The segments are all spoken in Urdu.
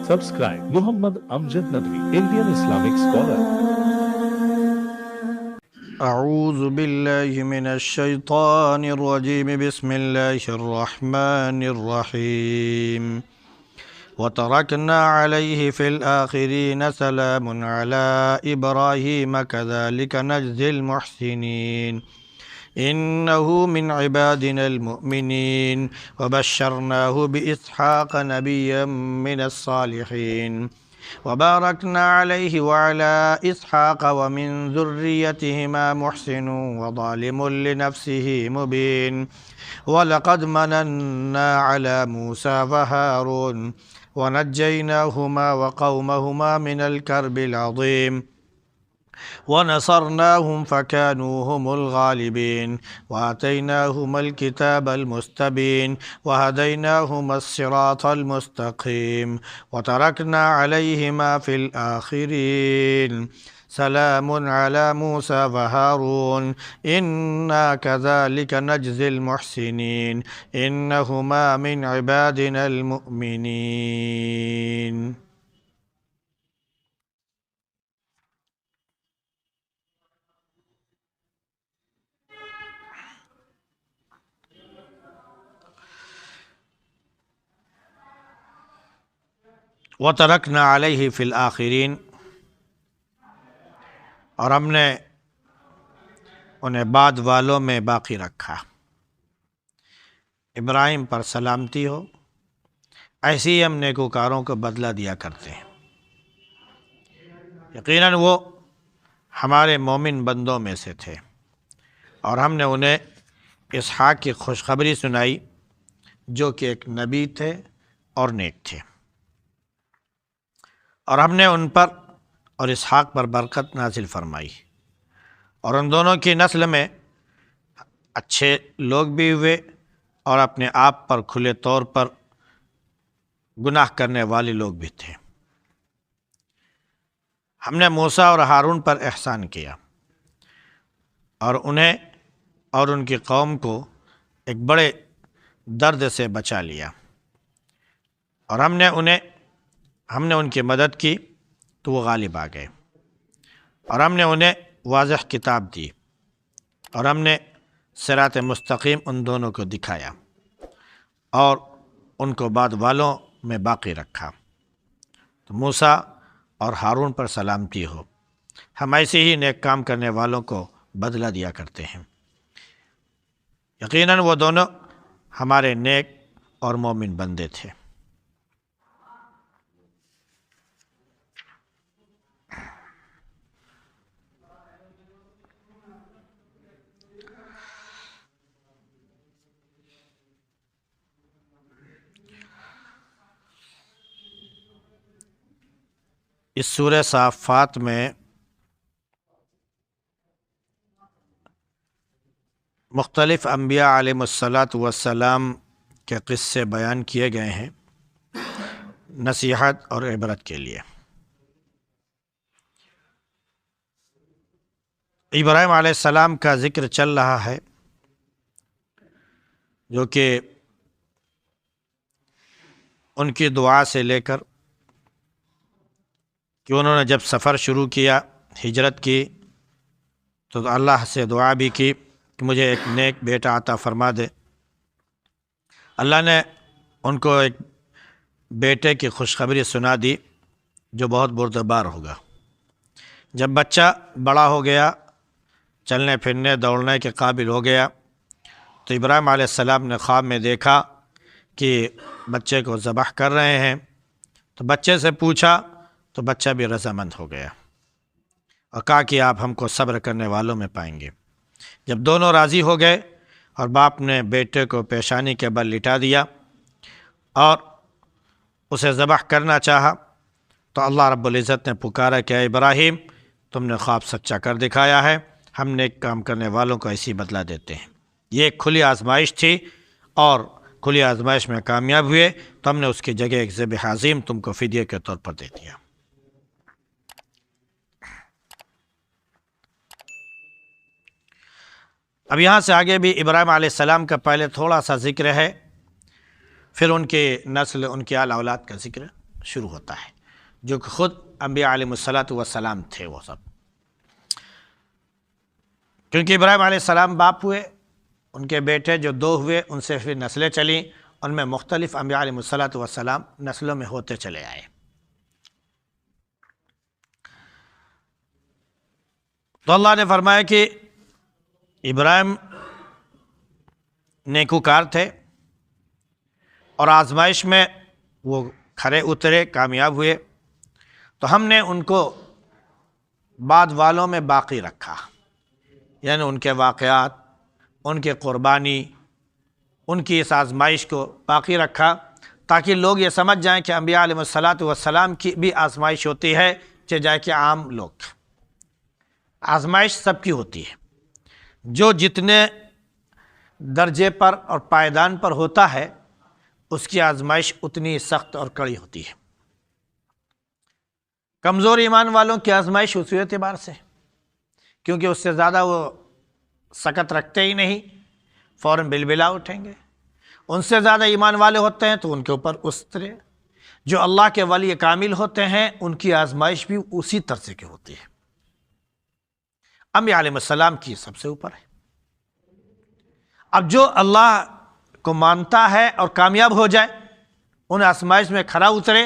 Subscribe Muhammad Amjad Nadwi, Indian Islamic scholar. أعوذ بالله من الشيطان الرجيم بسم الله الرحمن الرحيم وتركنا عليه في الآخرين سلام على إبراهيم كذلك نجزي المحسنين إنه من عبادنا المؤمنين وبشرناه بإسحاق نبيا من الصالحين وباركنا عليه وعلى إسحاق ومن ذريتهما محسن وظالم لنفسه مبين ولقد مننا على موسى وهارون ونجيناهما وقومهما من الكرب العظيم ونصرناهم فكانوا هم الغالبين وآتيناهما الكتاب المستبين وهديناهما الصراط المستقيم وتركنا عليهما في الآخرين سلام على موسى وهارون إنا كذلك نجزي المحسنين إنهما من عبادنا المؤمنين. وَتَرَكْنَا عَلَيْهِ فِي الْآخِرِينَ، اور ہم نے انہیں بعد والوں میں باقی رکھا. ابراہیم پر سلامتی ہو، ایسے ہی ہم نیکوکاروں کو بدلہ دیا کرتے ہیں. یقیناً وہ ہمارے مومن بندوں میں سے تھے، اور ہم نے انہیں اسحاق کی خوشخبری سنائی جو کہ ایک نبی تھے اور نیک تھے، اور ہم نے ان پر اور اسحاق پر برکت نازل فرمائی، اور ان دونوں کی نسل میں اچھے لوگ بھی ہوئے اور اپنے آپ پر کھلے طور پر گناہ کرنے والے لوگ بھی تھے. ہم نے موسیٰ اور ہارون پر احسان کیا اور انہیں اور ان کی قوم کو ایک بڑے درد سے بچا لیا، اور ہم نے ان کی مدد کی تو وہ غالب آ گئے، اور ہم نے انہیں واضح کتاب دی، اور ہم نے صراط مستقیم ان دونوں کو دکھایا اور ان کو بعد والوں میں باقی رکھا. تو موسیٰ اور ہارون پر سلامتی ہو، ہم ایسے ہی نیک کام کرنے والوں کو بدلہ دیا کرتے ہیں. یقیناً وہ دونوں ہمارے نیک اور مومن بندے تھے. اس سورہ صافات میں مختلف انبیاء علیہم السلام کے قصے بیان کیے گئے ہیں نصیحت اور عبرت کے لیے. ابراہیم علیہ السلام کا ذکر چل رہا ہے، جو کہ ان کی دعا سے لے کر کہ انہوں نے جب سفر شروع کیا، ہجرت کی، تو اللہ سے دعا بھی کی کہ مجھے ایک نیک بیٹا عطا فرما دے. اللہ نے ان کو ایک بیٹے کی خوشخبری سنا دی جو بہت بردبار ہوگا. جب بچہ بڑا ہو گیا، چلنے پھرنے دوڑنے کے قابل ہو گیا، تو ابراہیم علیہ السلام نے خواب میں دیکھا کہ بچے کو ذبح کر رہے ہیں. تو بچے سے پوچھا تو بچہ بھی رضامند ہو گیا اور کہا کہ آپ ہم کو صبر کرنے والوں میں پائیں گے. جب دونوں راضی ہو گئے اور باپ نے بیٹے کو پیشانی کے بل لٹا دیا اور اسے ذبح کرنا چاہا، تو اللہ رب العزت نے پکارا کہ اے ابراہیم، تم نے خواب سچا کر دکھایا ہے، ہم نیک کام کرنے والوں کو ایسی بدلہ دیتے ہیں. یہ ایک کھلی آزمائش تھی، اور کھلی آزمائش میں کامیاب ہوئے تو ہم نے اس کی جگہ ایک ذبح عظیم تم کو فدیے کے طور پر دے دیا. اب یہاں سے آگے بھی ابراہیم علیہ السلام کا پہلے تھوڑا سا ذکر ہے، پھر ان کی نسل، ان کی آل اولاد کا ذکر شروع ہوتا ہے، جو کہ خود انبیاء علیہ الصلاۃ والسلام تھے وہ سب، کیونکہ ابراہیم علیہ السلام باپ ہوئے، ان کے بیٹے جو 2 ہوئے، ان سے پھر نسلیں چلیں، ان میں مختلف انبیاء علیہ الصلاۃ والسلام نسلوں میں ہوتے چلے آئے۔ تو اللہ نے فرمایا کہ ابراہیم نیکوکار تھے اور آزمائش میں وہ کھرے اترے، کامیاب ہوئے، تو ہم نے ان کو بعد والوں میں باقی رکھا، یعنی ان کے واقعات، ان کے قربانی، ان کی اس آزمائش کو باقی رکھا، تاکہ لوگ یہ سمجھ جائیں کہ انبیاء علیہ الصلاۃ والسلام کی بھی آزمائش ہوتی ہے، چاہے جائے کہ عام لوگ، آزمائش سب کی ہوتی ہے، جو جتنے درجے پر اور پائیدان پر ہوتا ہے اس کی آزمائش اتنی سخت اور کڑی ہوتی ہے۔ کمزور ایمان والوں کی آزمائش اسی اعتبار سے، کیونکہ اس سے زیادہ وہ سکت رکھتے ہی نہیں، فوراً بلبلا اٹھیں گے۔ ان سے زیادہ ایمان والے ہوتے ہیں تو ان کے اوپر اس طرح، جو اللہ کے ولی کامل ہوتے ہیں ان کی آزمائش بھی اسی طرح کی ہوتی ہے۔ انبیاء علیہ السلام کی سب سے اوپر ہے۔ اب جو اللہ کو مانتا ہے اور کامیاب ہو جائے، ان آزمائش میں کھرا اترے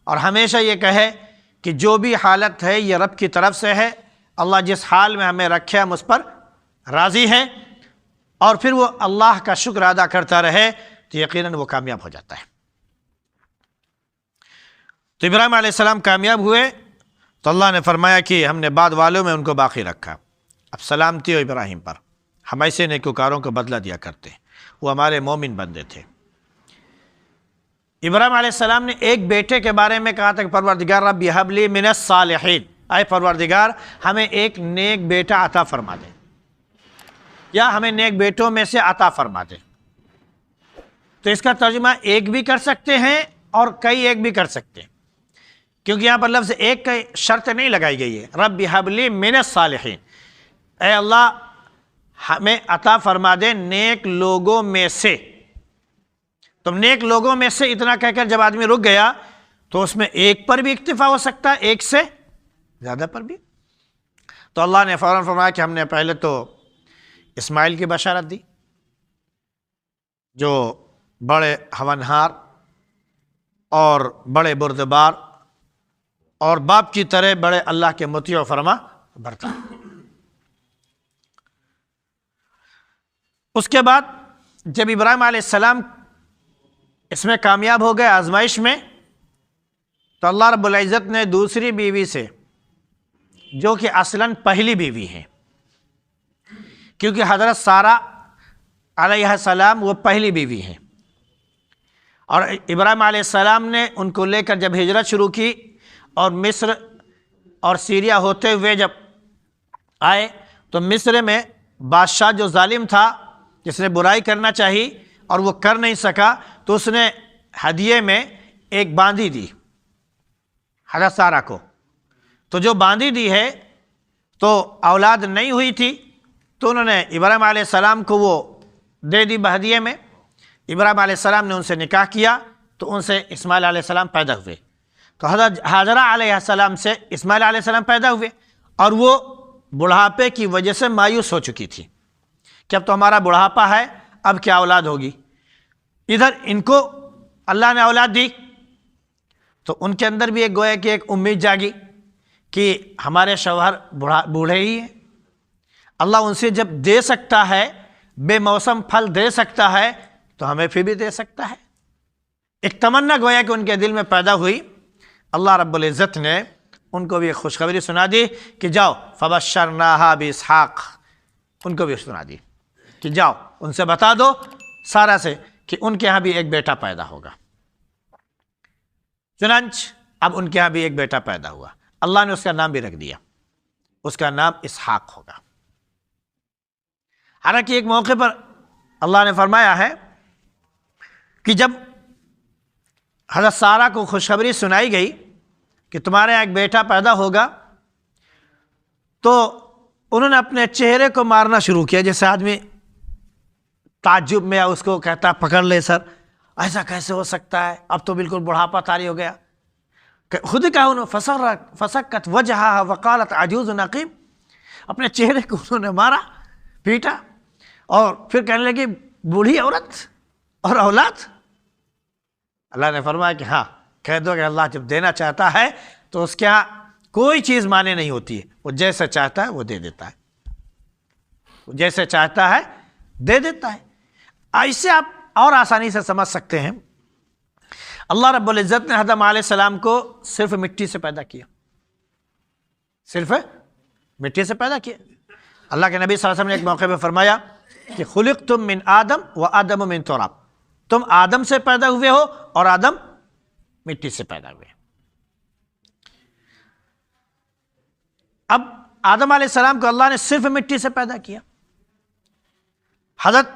اور ہمیشہ یہ کہے کہ جو بھی حالت ہے یہ رب کی طرف سے ہے، اللہ جس حال میں ہمیں رکھے ہم اس پر راضی ہیں، اور پھر وہ اللہ کا شکر ادا کرتا رہے، تو یقیناً وہ کامیاب ہو جاتا ہے۔ تو ابراہیم علیہ السلام کامیاب ہوئے تو اللہ نے فرمایا کہ ہم نے بعد والوں میں ان کو باقی رکھا۔ اب سلامتی ہو ابراہیم پر، ہم ایسے نیکوکاروں کو بدلہ دیا کرتے ہیں، وہ ہمارے مومن بندے تھے۔ ابراہیم علیہ السلام نے ایک بیٹے کے بارے میں کہا تھا کہ پروردگار رب ہب لی من الصالحین، اے پروردگار ہمیں ایک نیک بیٹا عطا فرما دے، یا ہمیں نیک بیٹوں میں سے عطا فرما دے۔ تو اس کا ترجمہ ایک بھی کر سکتے ہیں اور کئی ایک بھی کر سکتے ہیں، کیونکہ یہاں پر لفظ ایک کا شرط نہیں لگائی گئی ہے۔ رب ہب لی من الصالحین، اے اللہ ہمیں عطا فرما دے نیک لوگوں میں سے۔ تم نیک لوگوں میں سے اتنا کہہ کر جب آدمی رک گیا تو اس میں ایک پر بھی اکتفا ہو سکتا ہے، ایک سے زیادہ پر بھی۔ تو اللہ نے فوراً فرمایا کہ ہم نے پہلے تو اسماعیل کی بشارت دی، جو بڑے ہونہار اور بڑے بردبار اور باپ کی طرح بڑے اللہ کے مطیع و فرما برتا۔ اس کے بعد جب ابراہیم علیہ السلام اس میں کامیاب ہو گئے آزمائش میں، تو اللہ رب العزت نے دوسری بیوی سے، جو کہ اصلاً پہلی بیوی ہے، کیونکہ حضرت سارہ علیہ السلام وہ پہلی بیوی ہیں، اور ابراہیم علیہ السلام نے ان کو لے کر جب ہجرت شروع کی اور مصر اور سیریا ہوتے ہوئے جب آئے تو مصر میں بادشاہ جو ظالم تھا، جس نے برائی کرنا چاہی اور وہ کر نہیں سکا، تو اس نے ہدیے میں ایک باندی دی حضرت سارہ کو۔ تو جو باندی دی ہے تو اولاد نہیں ہوئی تھی، تو انہوں نے ابراہیم علیہ السلام کو وہ دے دی بہدیے میں۔ ابراہیم علیہ السلام نے ان سے نکاح کیا تو ان سے اسماعیل علیہ السلام پیدا ہوئے۔ تو حضرت حاجرہ علیہ السلام سے اسماعیل علیہ السلام پیدا ہوئے، اور وہ بڑھاپے کی وجہ سے مایوس ہو چکی تھی کہ اب تو ہمارا بڑھاپا ہے، اب کیا اولاد ہوگی۔ ادھر ان کو اللہ نے اولاد دی تو ان کے اندر بھی ایک گویا کہ ایک امید جاگی کہ ہمارے شوہر بوڑھے ہی ہیں، اللہ ان سے جب دے سکتا ہے، بے موسم پھل دے سکتا ہے، تو ہمیں پھر بھی دے سکتا ہے۔ ایک تمنا گویا کہ ان کے دل میں پیدا ہوئی۔ اللہ رب العزت نے ان کو بھی ایک خوشخبری سنا دی کہ جاؤ فبشرناہا باسحاق، ان کو بھی سنا دی کہ جاؤ ان سے بتا دو سارہ سے کہ ان کے ہاں بھی ایک بیٹا پیدا ہوگا۔ چنانچہ اب ان کے ہاں بھی ایک بیٹا پیدا ہوا، اللہ نے اس کا نام بھی رکھ دیا، اس کا نام اسحاق ہوگا۔ حالانکہ ایک موقع پر اللہ نے فرمایا ہے کہ جب حضرت سارہ کو خوشخبری سنائی گئی کہ تمہارے یہاں ایک بیٹا پیدا ہوگا، تو انہوں نے اپنے چہرے کو مارنا شروع کیا، جیسے آدمی تعجب میں اس کو کہتا پکڑ لے سر، ایسا کیسے ہو سکتا ہے، اب تو بالکل بڑھاپا طاری ہو گیا۔ خود ہی کہا انہوں فسکت وجہا وقالت عجوز نقیم، اپنے چہرے کو انہوں نے مارا پیٹا اور پھر کہنے لگی بوڑھی عورت اور اولاد۔ اللہ نے فرمایا کہ ہاں کہہ دو کہ اللہ جب دینا چاہتا ہے تو اس کے ہاں کوئی چیز مانے نہیں ہوتی ہے، وہ جیسے چاہتا ہے وہ دے دیتا ہے، وہ جیسے چاہتا ہے دے دیتا ہے۔ ایسے آپ اور آسانی سے سمجھ سکتے ہیں، اللہ رب العزت نے آدم علیہ السلام کو صرف مٹی سے پیدا کیا، صرف مٹی سے پیدا کیا۔ اللہ کے نبی صلی اللہ علیہ وسلم نے ایک موقع پہ فرمایا کہ خلقتم من آدم و آدم من تراب، تم آدم سے پیدا ہوئے ہو اور آدم مٹی سے پیدا ہوئے۔ اب آدم علیہ السلام کو اللہ نے صرف مٹی سے پیدا کیا، حضرت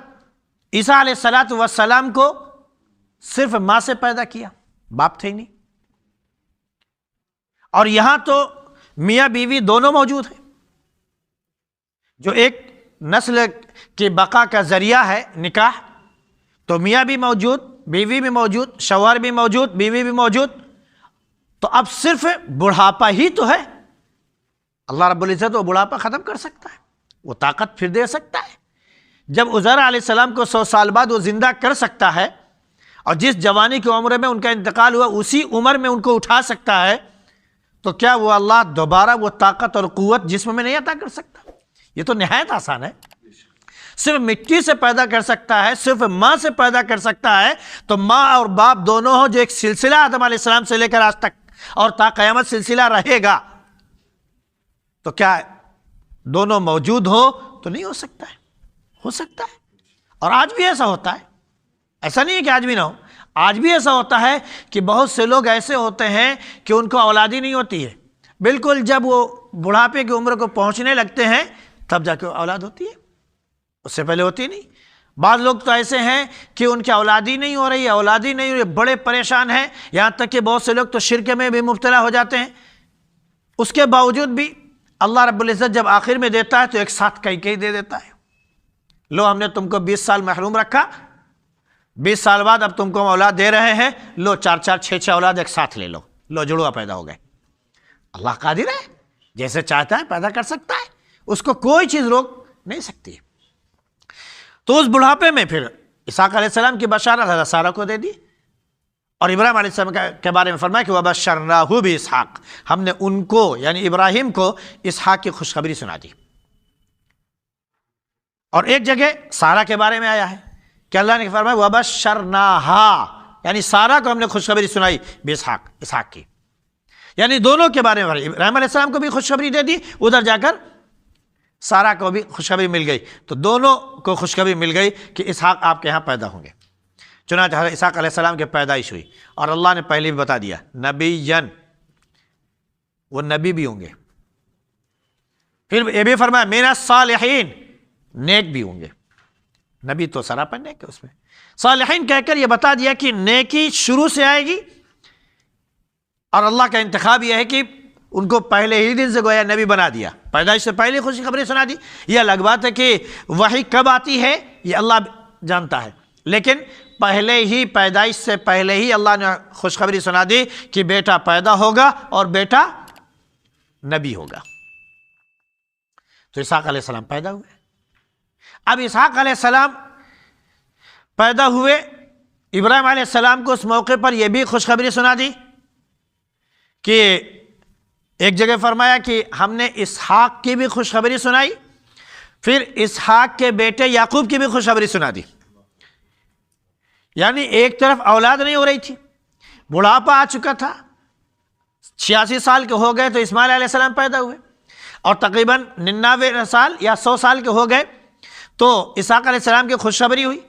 عیسیٰ علیہ السلام کو صرف ماں سے پیدا کیا، باپ تھے ہی نہیں۔ اور یہاں تو میاں بیوی دونوں موجود ہیں، جو ایک نسل کی بقا کا ذریعہ ہے نکاح، تو میاں بھی موجود، بیوی بھی موجود، شوہر بھی موجود، بیوی بھی موجود، تو اب صرف بڑھاپا ہی تو ہے۔ اللہ رب العزت وہ بڑھاپا ختم کر سکتا ہے، وہ طاقت پھر دے سکتا ہے۔ جب عزیر علیہ السلام کو 100 سال بعد وہ زندہ کر سکتا ہے، اور جس جوانی کی عمر میں ان کا انتقال ہوا اسی عمر میں ان کو اٹھا سکتا ہے، تو کیا وہ اللہ دوبارہ وہ طاقت اور قوت جسم میں نہیں عطا کر سکتا؟ یہ تو نہایت آسان ہے۔ صرف مٹی سے پیدا کر سکتا ہے، صرف ماں سے پیدا کر سکتا ہے، تو ماں اور باپ دونوں ہو، جو ایک سلسلہ آدم علیہ السلام سے لے کر آج تک اور تا قیامت سلسلہ رہے گا، تو کیا دونوں موجود ہو تو نہیں ہو سکتا ہے؟ ہو سکتا ہے، اور آج بھی ایسا ہوتا ہے، ایسا نہیں ہے کہ آج بھی نہ ہو۔ آج بھی ایسا ہوتا ہے کہ بہت سے لوگ ایسے ہوتے ہیں کہ ان کو اولاد ہی نہیں ہوتی ہے، بالکل جب وہ بڑھاپے کی عمر کو پہنچنے لگتے ہیں تب جا کے اولاد ہوتی ہے، اس سے پہلے ہوتی نہیں۔ بعض لوگ تو ایسے ہیں کہ ان کی اولاد ہی نہیں ہو رہی، اولاد ہی نہیں ہو رہی، بڑے پریشان ہیں، یہاں تک کہ بہت سے لوگ تو شرک میں بھی مبتلا ہو جاتے ہیں۔ اس کے باوجود بھی اللہ رب العزت جب آخر میں دیتا ہے تو ایک ساتھ کئی دے دیتا ہے۔ لو ہم نے تم کو 20 سال محروم رکھا، 20 سال بعد اب تم کو اولاد دے رہے ہیں، لو 4 6 اولاد ایک ساتھ لے لو جڑوا پیدا ہو گئے۔ اللہ قادر ہے، جیسے چاہتا ہے پیدا کر سکتا ہے، اس کو کوئی چیز روک نہیں سکتی۔ تو اس بڑھاپے میں پھر اسحاق علیہ السلام کی بشارت حضرت سارہ کو دے دی، اور ابراہیم علیہ السلام کے بارے میں فرمایا کہ وَبَشَّرْنَاهُ بِإِسْحَاقَ، ہم نے ان کو یعنی ابراہیم کو اسحاق کی خوشخبری سنا دی۔ اور ایک جگہ سارہ کے بارے میں آیا ہے کہ اللہ نے فرمایا وَبَشَّرْنَاهَا، یعنی سارہ کو ہم نے خوشخبری سنائی بِإِسْحَاق، اسحاق کی، یعنی دونوں کے بارے میں ابراہیم علیہ السلام کو بھی خوشخبری دے دی، ادھر جا کر سارہ کو بھی خوشخبری مل گئی، تو دونوں کو خوشخبری مل گئی کہ اسحاق آپ کے ہاں پیدا ہوں گے۔ چنانچہ حضرت اسحاق علیہ السلام کی پیدائش ہوئی، اور اللہ نے پہلے بھی بتا دیا نبیًا، وہ نبی بھی ہوں گے۔ پھر یہ بھی فرمایا من الصالحین، نیک بھی ہوں گے۔ نبی تو سراپن نیک ہے، اس میں صالحین کہہ کر یہ بتا دیا کہ نیکی شروع سے آئے گی، اور اللہ کا انتخاب یہ ہے کہ ان کو پہلے ہی دن سے گویا نبی بنا دیا، پیدائش سے پہلے خوشخبری سنا دی۔ یہ الگ بات ہے کہ وحی کب آتی ہے یہ اللہ جانتا ہے، لیکن پہلے ہی پیدائش سے پہلے ہی اللہ نے خوشخبری سنا دی کہ بیٹا پیدا ہوگا اور بیٹا نبی ہوگا۔ تو اسحاق علیہ السلام پیدا ہوئے۔ اب اسحاق علیہ السلام پیدا ہوئے، ابراہیم علیہ السلام کو اس موقع پر یہ بھی خوشخبری سنا دی کہ ایک جگہ فرمایا کہ ہم نے اسحاق کی بھی خوشخبری سنائی، پھر اسحاق کے بیٹے یعقوب کی بھی خوشخبری سنا دی۔ یعنی ایک طرف اولاد نہیں ہو رہی تھی، بڑھاپا آ چکا تھا، 86 سال کے ہو گئے تو اسماعیل علیہ السلام پیدا ہوئے، اور تقریباً 99 سال یا 100 سال کے ہو گئے تو اسحاق علیہ السلام کی خوشخبری ہوئی۔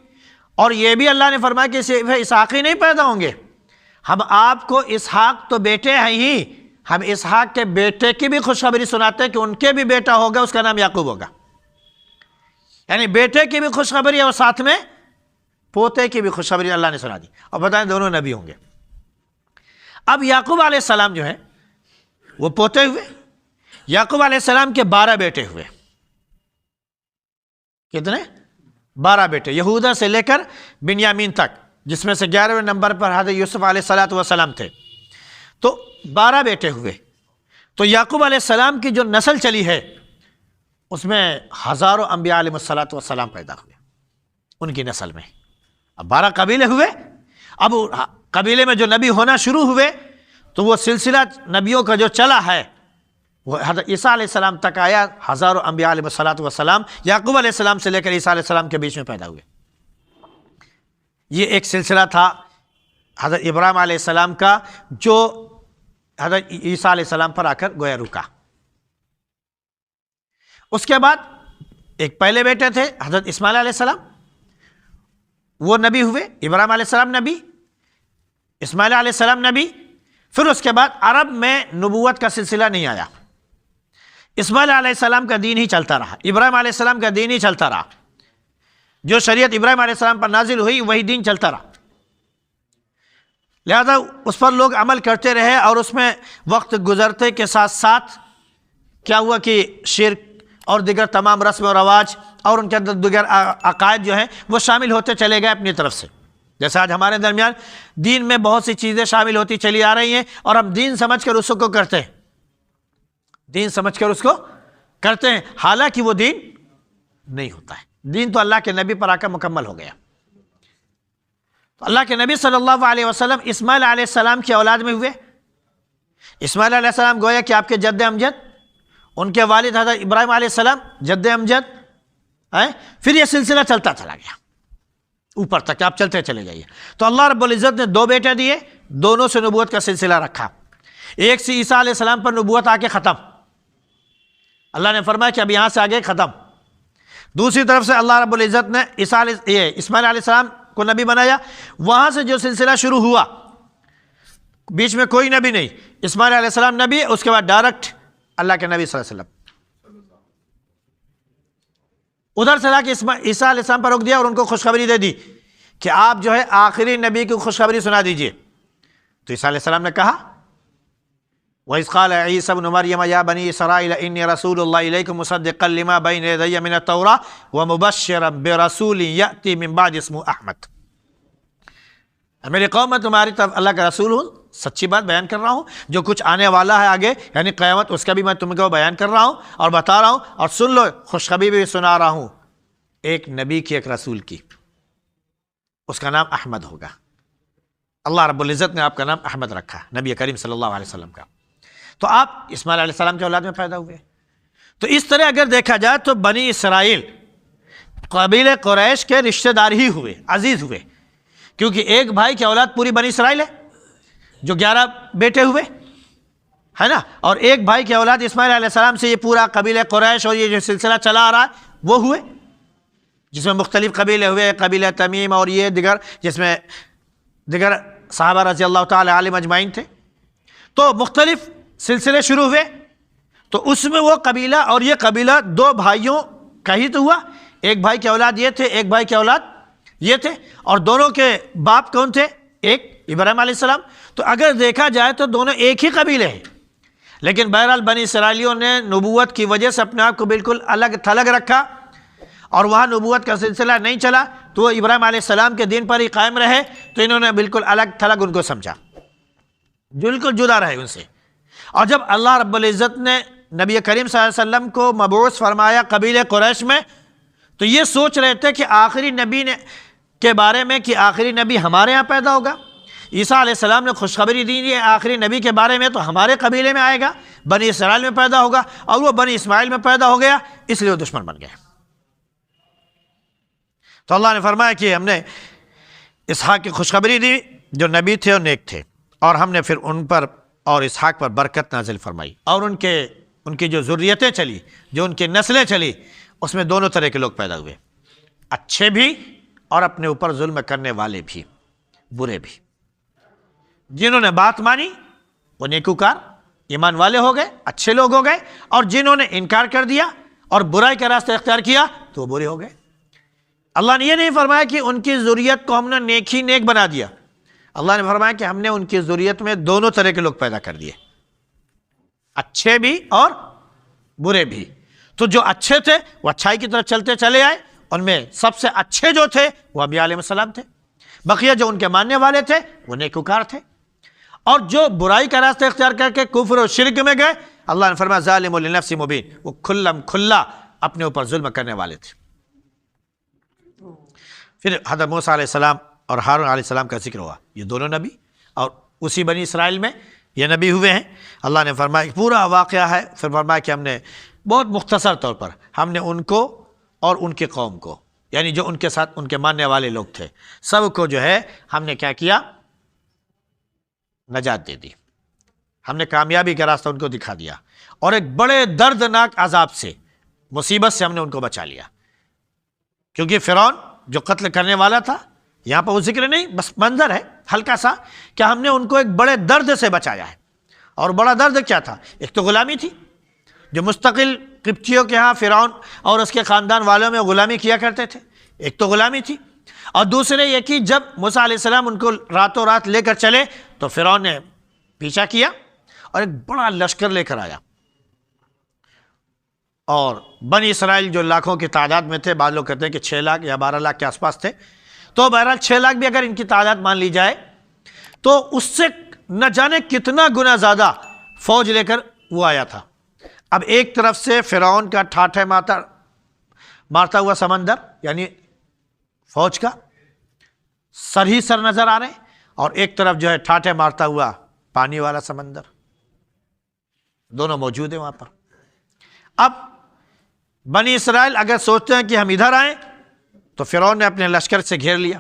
اور یہ بھی اللہ نے فرمایا کہ صرف اسحاق ہی نہیں پیدا ہوں گے، ہم آپ کو اسحاق تو بیٹے ہیں ہی، ہم اسحاق کے بیٹے کی بھی خوشخبری سناتے ہیں کہ ان کے بھی بیٹا ہوگا، اس کا نام یعقوب ہوگا۔ یعنی بیٹے کی بھی خوشخبری اور ساتھ میں پوتے کی بھی خوشخبری اللہ نے سنا دی، اور بتائیں دونوں نبی ہوں گے۔ اب یعقوب علیہ السلام جو ہے وہ پوتے ہوئے، یعقوب علیہ السلام کے 12 بیٹے ہوئے۔ کتنے؟ 12 بیٹے، یہودا سے لے کر بنیامین تک، جس میں سے 11ویں نمبر پر حضرت یوسف علیہ السلام تھے۔ تو 12 بیٹے ہوئے. تو یعقوب علیہ السلام کی جو نسل چلی ہے اس میں ہزاروں انبیاء علیہ السلام پیدا ہوئے ان کی نسل میں. اب 12 قبیلے ہوئے. اب قبیلے میں جو نبی ہونا شروع ہوئے تو وہ سلسلہ نبیوں کا جو چلا ہے وہ حضرت عیسیٰ علیہ السلام تک آیا. ہزاروں انبیاء علیہ السلام یعقوب علیہ السلام سے لے کر عیسیٰ علیہ السلام کے بیچ میں پیدا ہوئے. یہ ایک سلسلہ تھا حضرت ابراہیم علیہ السلام کا جو حضرت عیسیٰ علیہ السلام پر آ کر گویا رکا. اس کے بعد ایک پہلے بیٹے تھے حضرت اسماعیل علیہ السلام, وہ نبی ہوئے. ابراہیم علیہ السلام نبی, اسماعیل علیہ السلام نبی. پھر اس کے بعد عرب میں نبوت کا سلسلہ نہیں آیا. اسماعیل علیہ السلام کا دین ہی چلتا رہا, ابراہیم علیہ السلام کا دین ہی چلتا رہا. جو شریعت ابراہیم علیہ السلام پر نازل ہوئی وہی دین چلتا رہا. لہذا اس پر لوگ عمل کرتے رہے اور اس میں وقت گزرتے کے ساتھ ساتھ کیا ہوا کہ شرک اور دیگر تمام رسم و رواج اور ان کے اندر دیگر عقائد جو ہیں وہ شامل ہوتے چلے گئے اپنی طرف سے. جیسے آج ہمارے درمیان دین میں بہت سی چیزیں شامل ہوتی چلی آ رہی ہیں اور ہم دین سمجھ کر اس کو کرتے ہیں, دین سمجھ کر اس کو کرتے ہیں, حالانکہ وہ دین نہیں ہوتا ہے. دین تو اللہ کے نبی پر آ کر مکمل ہو گیا. تو اللہ کے نبی صلی اللہ علیہ وسلم اسماعیل علیہ السلام کی اولاد میں ہوئے. اسماعیل علیہ السلام گویا کہ آپ کے جد امجد, ان کے والد حضرت ابراہیم علیہ السلام جد امجد. پھر یہ سلسلہ چلتا چلا گیا اوپر تک, آپ چلتے چلے جائیے. تو اللہ رب العزت نے 2 بیٹے دیے, دونوں سے نبوت کا سلسلہ رکھا. ایک سے عیسیٰ علیہ السلام پر نبوت آ کے ختم, اللہ نے فرمایا کہ اب یہاں سے آگے ختم. دوسری طرف سے اللہ رب العزت نے اسماعیل علیہ السلام کو نبی بنایا. وہاں سے جو سلسلہ شروع ہوا, بیچ میں کوئی نبی نہیں, اسماعیل علیہ السلام نبی, اس کے بعد ڈائریکٹ اللہ کے نبی صلی اللہ علیہ وسلم. ادھر سے لا کے عیسیٰ علیہ السلام پر روک دیا اور ان کو خوشخبری دے دی کہ آپ جو ہے آخری نبی کی خوشخبری سنا دیجئے. تو عیسیٰ علیہ السلام نے کہا وَإِذْ قَالَ عِيسَى ابْنُ مَرْيَمَ يَا بَنِي إِسْرَائِيلَ إِنِّي رَسُولُ اللَّهِ إِلَيْكُمْ مُصَدِّقًا لِمَا بَيْنَ يَدَيَّ مِنَ التَّوْرَاةِ وَمُبَشِّرًا بِرَسُولٍ يَأْتِي مِن بَعْدِي اسْمُهُ أَحْمَدُ. میری قوم میں تمہاری طرف اللہ کا رسول ہوں, سچی بات بیان کر رہا ہوں. جو کچھ آنے والا ہے آگے یعنی قیامت, اس کا بھی میں تم کو بیان کر رہا ہوں اور بتا رہا ہوں. اور سن لو, خوشخبری بھی سنا رہا ہوں ایک نبی کی, ایک رسول کی, اس کا نام احمد ہوگا. اللہ رب العزت نے آپ کا نام احمد رکھا, نبی کریم صلی اللہ علیہ وسلم کا. تو آپ اسماعیل علیہ السلام کے اولاد میں پیدا ہوئے. تو اس طرح اگر دیکھا جائے تو بنی اسرائیل قبیل قریش کے رشتہ دار ہی ہوئے, عزیز ہوئے, کیونکہ ایک بھائی کی اولاد پوری بنی اسرائیل ہے جو 11 بیٹے ہوئے, ہے نا. اور ایک بھائی کی اولاد اسماعیل علیہ السلام سے یہ پورا قبیل قریش اور یہ جو سلسلہ چلا آ رہا ہے وہ ہوئے, جس میں مختلف قبیلے ہوئے, قبیلہ تمیم اور یہ دیگر, جس میں دیگر صحابہ رضی اللہ تعالی عنہم اجمعین تھے. تو مختلف سلسلے شروع ہوئے. تو اس میں وہ قبیلہ اور یہ قبیلہ 2 بھائیوں کا ہی تو ہوا. ایک بھائی کی اولاد یہ تھے, ایک بھائی کی اولاد یہ تھے, اور دونوں کے باپ کون تھے؟ ایک ابراہیم علیہ السلام. تو اگر دیکھا جائے تو دونوں ایک ہی قبیلے ہیں, لیکن بہرحال بنی اسرائیلیوں نے نبوت کی وجہ سے اپنے آپ کو بالکل الگ تھلگ رکھا اور وہاں نبوت کا سلسلہ نہیں چلا, تو وہ ابراہیم علیہ السلام کے دین پر ہی قائم رہے. تو انہوں نے بالکل الگ تھلگ ان کو سمجھا, بالکل جدا رہے ان سے. اور جب اللہ رب العزت نے نبی کریم صلی اللہ علیہ وسلم کو مبعوث فرمایا قبیل قریش میں, تو یہ سوچ رہے تھے کہ آخری نبی کے بارے میں کہ آخری نبی ہمارے ہاں پیدا ہوگا. عیسیٰ علیہ السلام نے خوشخبری دی ہے آخری نبی کے بارے میں, تو ہمارے قبیلے میں آئے گا, بنی اسرائیل میں پیدا ہوگا, اور وہ بنی اسماعیل میں پیدا ہو گیا, اس لیے وہ دشمن بن گئے. تو اللہ نے فرمایا کہ ہم نے اسحاق کی خوشخبری دی جو نبی تھے اور نیک تھے, اور ہم نے پھر ان پر اور اسحاق پر برکت نازل فرمائی, اور ان کی جو ذریتیں چلی, جو ان کی نسلیں چلی, اس میں دونوں طرح کے لوگ پیدا ہوئے, اچھے بھی اور اپنے اوپر ظلم کرنے والے بھی, برے بھی. جنہوں نے بات مانی وہ نیکوکار ایمان والے ہو گئے, اچھے لوگ ہو گئے, اور جنہوں نے انکار کر دیا اور برائی کا راستہ اختیار کیا تو وہ برے ہو گئے. اللہ نے یہ نہیں فرمایا کہ ان کی ذریت کو ہم نے نیک ہی نیک بنا دیا, اللہ نے فرمایا کہ ہم نے ان کی ذریت میں دونوں طرح کے لوگ پیدا کر دیے, اچھے بھی اور برے بھی. تو جو اچھے تھے وہ اچھائی کی طرف چلتے چلے آئے, ان میں سب سے اچھے جو تھے وہ انبیاء علیہ السلام تھے, بقیہ جو ان کے ماننے والے تھے وہ نیکوکار تھے. اور جو برائی کا راستہ اختیار کر کے کفر و شرک میں گئے، اللہ نے فرمایا ظالم لنفس مبین، وہ کھلا اپنے اوپر ظلم کرنے والے تھے۔ پھر حضرت موسیٰ علیہ السلام اور ہارون علیہ السلام کا ذکر ہوا، یہ دونوں نبی اور اسی بنی اسرائیل میں یہ نبی ہوئے ہیں۔ اللہ نے فرمایا پورا واقعہ ہے، پھر فرمایا کہ ہم نے بہت مختصر طور پر ہم نے ان کو اور ان کی قوم کو، یعنی جو ان کے ساتھ ان کے ماننے والے لوگ تھے، سب کو جو ہے ہم نے کیا کیا، نجات دے دی، ہم نے کامیابی کا راستہ ان کو دکھا دیا، اور ایک بڑے دردناک عذاب سے، مصیبت سے ہم نے ان کو بچا لیا۔ کیونکہ فرعون جو قتل کرنے والا تھا، یہاں پر وہ ذکر نہیں، بس منظر ہے ہلکا سا کہ ہم نے ان کو ایک بڑے درد سے بچایا ہے۔ اور بڑا درد کیا تھا؟ ایک تو غلامی تھی، جو مستقل قبطیوں کے ہاں فرعون اور اس کے خاندان والوں میں غلامی کیا کرتے تھے، ایک تو غلامی تھی، اور دوسرے یہ کہ جب موسیٰ علیہ السلام ان کو راتوں رات لے کر چلے تو فرعون نے پیچھا کیا اور ایک بڑا لشکر لے کر آیا، اور بنی اسرائیل جو لاکھوں کی تعداد میں تھے، بعض لوگ کہتے ہیں کہ 6 لاکھ یا 12 لاکھ کے آس پاس تھے، تو بہرحال 6 لاکھ بھی اگر ان کی تعداد مان لی جائے تو اس سے نہ جانے کتنا گنا زیادہ فوج لے کر وہ آیا تھا۔ اب ایک طرف سے فرعون کا ٹھاٹھے مارتا ہوا سمندر، یعنی فوج کا سر ہی سر نظر آ رہے ہیں، اور ایک طرف جو ہے ٹھاٹھے مارتا ہوا پانی والا سمندر، دونوں موجود ہیں وہاں پر۔ اب بنی اسرائیل اگر سوچتے ہیں کہ ہم ادھر آئیں تو فرعون نے اپنے لشکر سے گھیر لیا،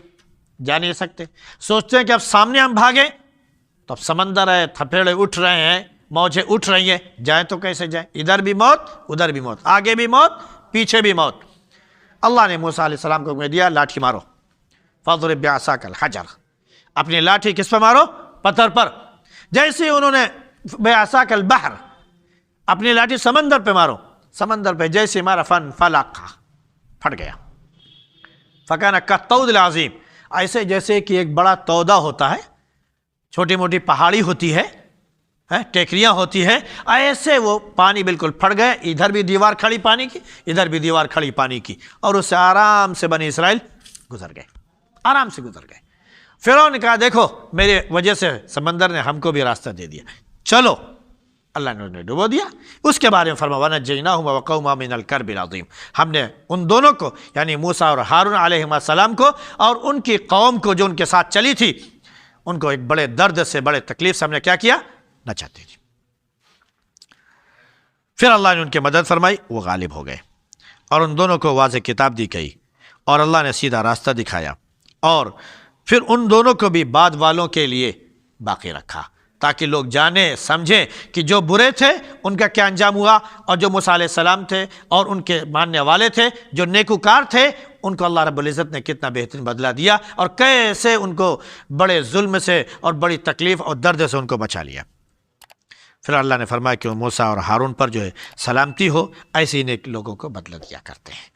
جا نہیں سکتے۔ سوچتے ہیں کہ اب سامنے ہم بھاگیں تو اب سمندر ہے، تھپیڑے اٹھ رہے ہیں، موجیں اٹھ رہی ہیں، جائیں تو کیسے جائیں؟ ادھر بھی موت، ادھر بھی موت، آگے بھی موت، پیچھے بھی موت۔ اللہ نے موسیٰ علیہ السلام کو دیا، لاٹھی مارو، فاضرب بعصاک الحجر، اپنی لاٹھی کس پہ مارو؟ پتھر پر۔ جیسے انہوں نے بعصاک البحر، اپنی لاٹھی سمندر پہ مارو، سمندر پہ جیسے مارا فانفلق، پھٹ گیا، فکان کالطود العظیم، ایسے جیسے کہ ایک بڑا تودا ہوتا ہے، چھوٹی موٹی پہاڑی ہوتی ہے، ٹیکریاں ہوتی ہیں، ایسے وہ پانی بالکل پھٹ گئے، ادھر بھی دیوار کھڑی پانی کی، ادھر بھی دیوار کھڑی پانی کی، اور اس سے آرام سے بنی اسرائیل گزر گئے، آرام سے گزر گئے۔ فرعون نے کہا دیکھو میرے وجہ سے سمندر نے ہم کو بھی راستہ دے دیا، چلو، اللہ نے انہیں ڈبو دیا۔ اس کے بارے میں فرمایا وَنَجَّيْنَاهُمَ وَقَوْمَهُمَ مِنَ الْكَرْبِ الْعَظِيمِ، ہم نے ان دونوں کو یعنی موسیٰ اور ہارون علیہ السلام کو اور ان کی قوم کو جو ان کے ساتھ چلی تھی، ان کو ایک بڑے درد سے، بڑے تکلیف سے ہم نے کیا کیا؟ نجات دی۔ پھر اللہ نے ان کی مدد فرمائی، وہ غالب ہو گئے، اور ان دونوں کو واضح کتاب دی گئی، اور اللہ نے سیدھا راستہ دکھایا، اور پھر ان دونوں کو بھی بعد والوں کے لیے باقی رکھا، تاکہ لوگ جانیں سمجھیں کہ جو برے تھے ان کا کیا انجام ہوا، اور جو موسیٰ علیہ السلام تھے اور ان کے ماننے والے تھے، جو نیکوکار تھے، ان کو اللہ رب العزت نے کتنا بہترین بدلہ دیا، اور کیسے ان کو بڑے ظلم سے اور بڑی تکلیف اور درد سے ان کو بچا لیا۔ پھر اللہ نے فرمایا کہ موسیٰ اور ہارون پر جو ہے سلامتی ہو، ایسے ہی نیک لوگوں کو بدلہ دیا کرتے ہیں،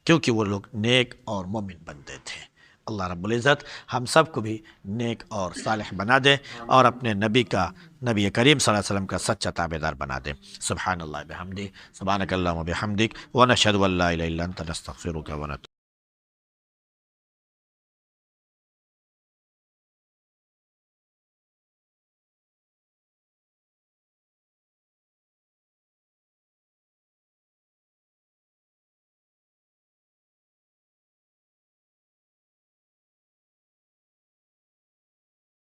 کیونکہ وہ لوگ نیک اور مومن بندے تھے۔ اللہ رب العزت ہم سب کو بھی نیک اور صالح بنا دے، اور اپنے نبی کریم صلی اللہ علیہ وسلم کا سچا تابعدار بنا دے۔ سبحان اللہ بحمدہ، سبحانک اللہم وبحمدک، ونشہد ان لا الہ الا انت، نستغفرک ونتوب